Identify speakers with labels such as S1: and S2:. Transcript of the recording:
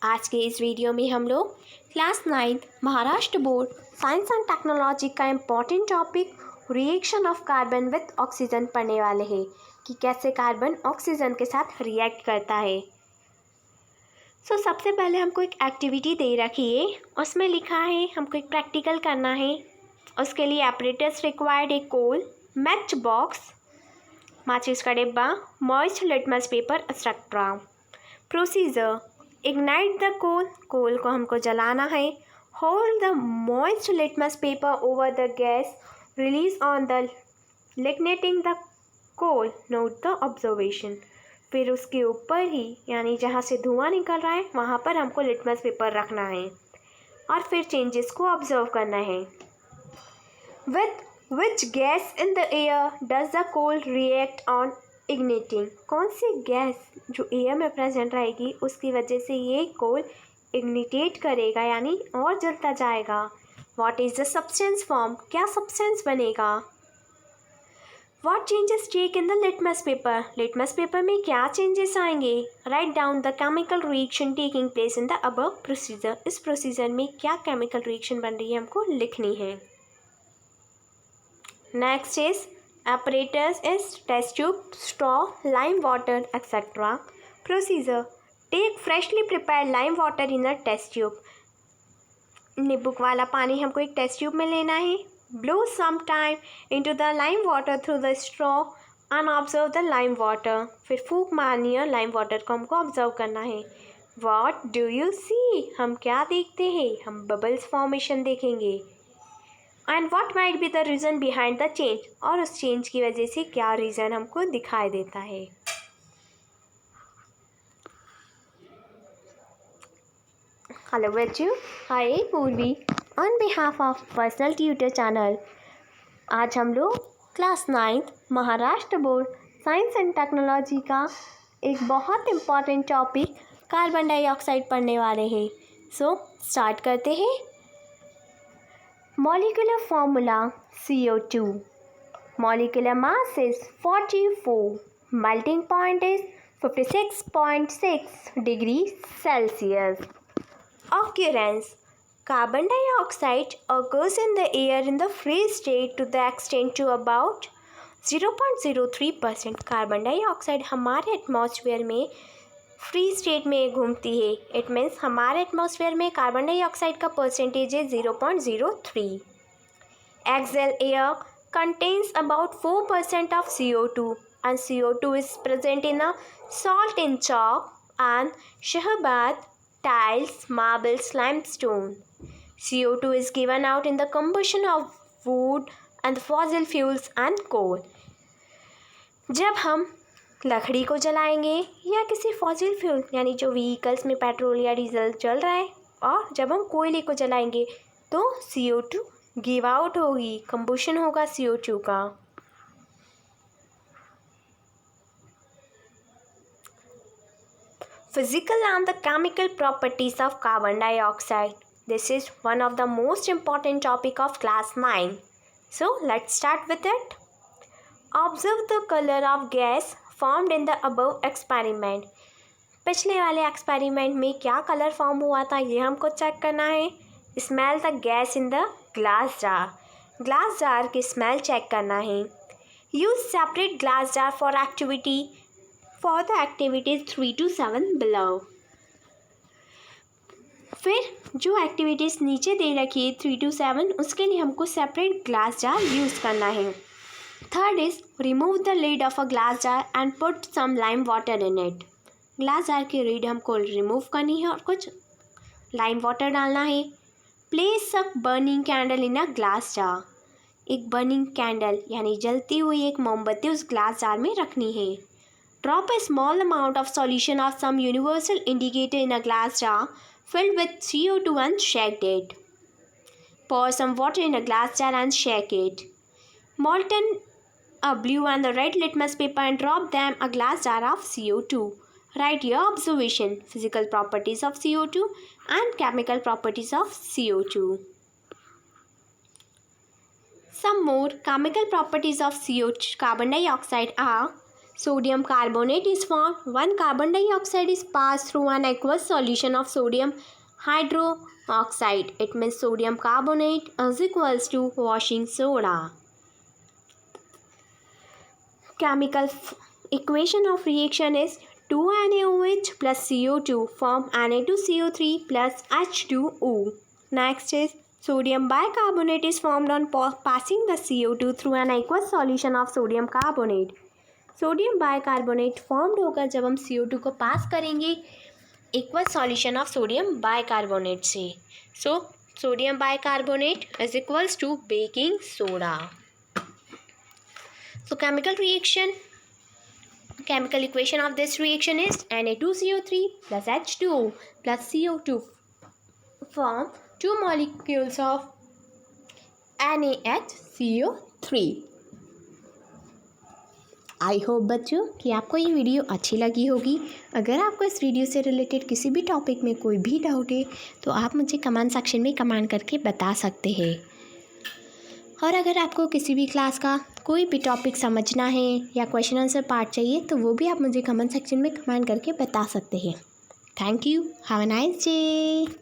S1: आज के इस वीडियो में हम लोग class 9 Maharashtra board science and technology का important topic reaction of carbon with oxygen पढ़ने वाले हैं कि कैसे कार्बन ऑक्सीजन के साथ रिएक्ट करता है। सबसे पहले हमको एक एक्टिविटी दे रखी है, उसमें लिखा है हमको एक प्रैक्टिकल करना है। उसके लिए apparatus required a coal, match box, माचिस का डिब्बा, moist litmus paper etcetera. Procedure: ignite the coal, coal को हमको जलाना है। Hold the moist litmus paper over the gas, release on the igniting the coal, note the observation. फिर उसके ऊपर ही यानी जहाँ से धुआं निकल रहा है वहाँ पर हमको लिटमस पेपर रखना है और फिर चेंजेस को ऑब्जर्व करना है। With which gas in the air does the coal react on igniting, कौन सी गैस जो एयर में प्रेजेंट रहेगी उसकी वजह से ये कोल इग्निटेट करेगा यानी और जलता जाएगा। What is the substance form, क्या सब्सटेंस बनेगा। What changes take in the litmus paper, litmus paper में क्या चेंजेस आएंगे। Write down the chemical reaction taking place in the above procedure, इस प्रोसीजर में क्या केमिकल रिएक्शन बन रही है हमको लिखनी है। Next is apparatus is test tube, straw, lime water, etc. Procedure: take freshly prepared lime water in a test tube. नींबू वाला पानी हमको एक टेस्ट ट्यूब में लेना है। Blow some time into the lime water through the straw and observe the lime water. फिर फूंक मारनी है लाइम वाटर को हमको ऑब्जर्व करना है। What do you see? हम क्या देखते हैं, हम बबल्स फॉर्मेशन देखेंगे। And what might be the reason behind the change, और उस चेंज की वजह से क्या रीज़न हमको दिखाई देता है। हेलो बच्चों, हाय पूर्वी on behalf of personal tutor channel. आज हम लोग class 9 Maharashtra board science and technology का एक बहुत इम्पॉर्टेंट टॉपिक कार्बन डाइऑक्साइड पढ़ने वाले हैं। स्टार्ट करते हैं। Molecular formula CO2. Molecular mass is 44. Melting point is 56.6 degrees Celsius. Occurrence: carbon dioxide occurs in the air in the free state to the extent to about 0.03%. Carbon dioxide हमारे atmosphere में free state में घूमती है। It means हमारे atmosphere में carbon dioxide का percentage है 0.03। Exhaled air contains about 4% of CO2 and CO2 is present in a salt in chalk and shahbad, tiles, marbles, limestone. CO2 is given out in the combustion of wood and fossil fuels and coal. जब हम लकड़ी को जलाएंगे या किसी fossil fuel यानी जो vehicles में petrol या डीजल चल रहा है, और जब हम कोयले को जलाएंगे तो CO2 गिव आउट होगी, कंबुशन होगा CO2 का। Physical and the chemical properties of carbon dioxide, this is one of the most important topic of class 9. So let's start with it. Observe the color of gas formed in the above experiment. पिछले वाले experiment में क्या colour form हुआ था ये हमको check करना है। Smell the gas in the glass jar, glass jar की स्मेल चेक करना है। Use separate glass jar for the activities 3 to 7 below. फिर जो एक्टिविटीज़ नीचे दे रखी है 3 to 7 उसके लिए हमको सेपरेट ग्लास जार यूज़ करना है। Third is remove the lid off a glass jar and put some lime water in it. Glass jar की लिड हमको रिमूव करनी है और कुछ लाइम वाटर डालना है। Place a burning candle in a glass jar, एक बर्निंग कैंडल यानी जलती हुई एक मोमबत्ती उस ग्लास जार में रखनी है। Drop a small amount of solution of some universal indicator in a glass jar filled with CO2 and shake it. Pour some water in a glass jar and shake it. Molten a blue and the red litmus paper and drop them a glass jar of CO2. Write your observation, physical properties of CO2 and chemical properties of CO2. Some more chemical properties of CO2 carbon dioxide are: sodium carbonate is formed when carbon dioxide is passed through an aqueous solution of sodium hydroxide. It means sodium carbonate is equals to washing soda. Chemical equation of reaction is 2NaOH plus CO2 form Na2CO3 plus H2O. Next is sodium bicarbonate is formed on passing the CO2 through an aqueous solution of sodium carbonate. Sodium bicarbonate formed होगा जब हम CO2 को pass करेंगे aqueous solution of sodium bicarbonate से. So sodium bicarbonate is equals to baking soda. So chemical equation of this reaction is Na2CO3 plus H2O plus CO2 form 2 molecules of NaHCO3. I hope बच्चों कि आपको ये video अच्छी लगी होगी. अगर आपको इस वीडियो से रिलेटेड किसी भी टॉपिक में कोई भी डाउट है तो आप मुझे कमेंट सेक्शन में कमेंट करके बता सकते हैं. और अगर आपको किसी भी क्लास का कोई भी टॉपिक समझना है या क्वेश्चन आंसर पार्ट चाहिए तो वो भी आप मुझे कमेंट सेक्शन में कमेंट करके बता सकते हैं. Thank you. Have a nice day.